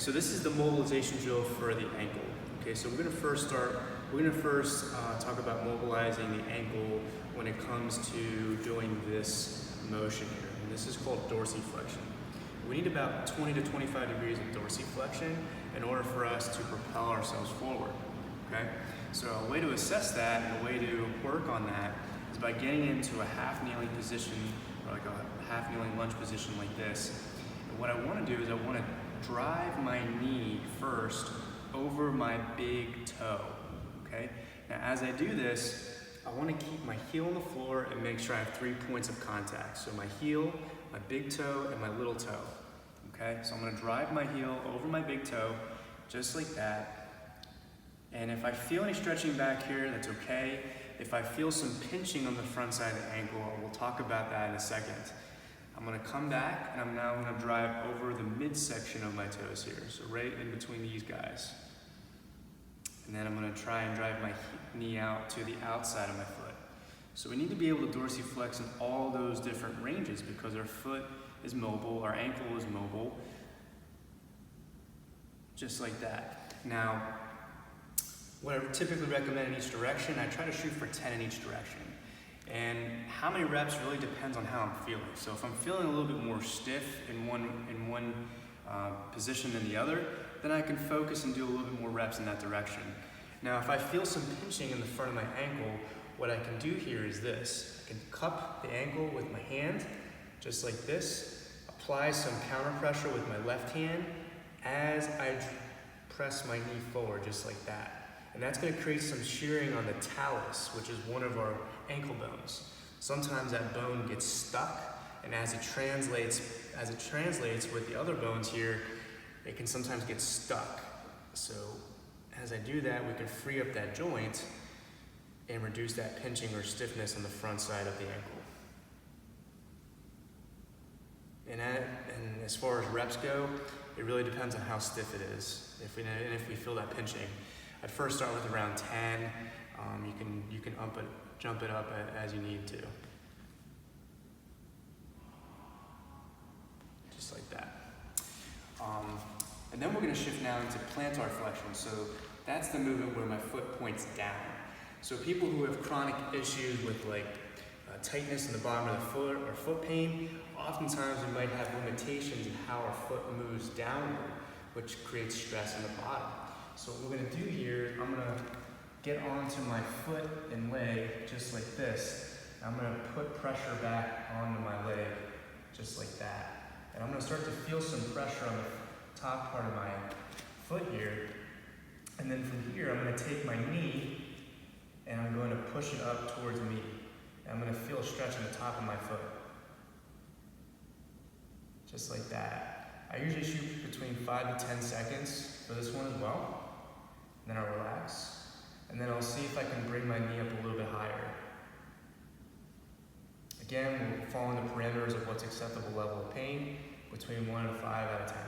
so this is the mobilization drill for the ankle. Okay, so we're gonna first talk about mobilizing the ankle when it comes to doing this motion here. And this is called dorsiflexion. We need about 20 to 25 degrees of dorsiflexion in order for us to propel ourselves forward, okay? So a way to assess that and a way to work on that is by getting into a half kneeling position, or like a half kneeling lunge position like this. And what I wanna do is I wanna drive my knee first over my big toe, okay? Now as I do this, I wanna keep my heel on the floor and make sure I have 3 points of contact. So my heel, my big toe, and my little toe, okay? So I'm gonna drive my heel over my big toe, just like that. And if I feel any stretching back here, that's okay. If I feel some pinching on the front side of the ankle, we'll talk about that in a second. I'm gonna come back and I'm now gonna drive over the midsection of my toes here. So right in between these guys. And then I'm gonna try and drive my knee out to the outside of my foot. So we need to be able to dorsiflex in all those different ranges because our foot is mobile, our ankle is mobile, just like that. Now, what I typically recommend in each direction, I try to shoot for 10 in each direction. And how many reps really depends on how I'm feeling. So if I'm feeling a little bit more stiff in one position than the other, then I can focus and do a little bit more reps in that direction. Now, if I feel some pinching in the front of my ankle, what I can do here is this. I can cup the ankle with my hand, just like this, apply some counter pressure with my left hand as I press my knee forward, just like that. And that's gonna create some shearing on the talus, which is one of our ankle bones. Sometimes that bone gets stuck, and as it translates with the other bones here, it can sometimes get stuck. So as I do that, we can free up that joint and reduce that pinching or stiffness on the front side of the ankle. And as far as reps go, it really depends on how stiff it is. If we feel that pinching, I'd first start with around 10. You can jump it up as you need to. Just like that. And then we're gonna shift now into plantar flexion. So that's the movement where my foot points down. So people who have chronic issues with like tightness in the bottom of the foot or foot pain, oftentimes we might have limitations in how our foot moves downward, which creates stress in the bottom. So what we're gonna do here, I'm gonna get onto my foot and leg just like this. I'm gonna put pressure back onto my leg, just like that. And I'm gonna start to feel some pressure on the top part of my foot here. And then from here, I'm gonna take my knee and I'm going to push it up towards me. And I'm gonna feel a stretch in the top of my foot. Just like that. I usually shoot between 5 to 10 seconds for this one as well. And then I'll relax. And then I'll see if I can bring my knee up a little bit higher. Again, we'll fall in the parameters of what's acceptable level of pain, between 1 and 5 out of 10.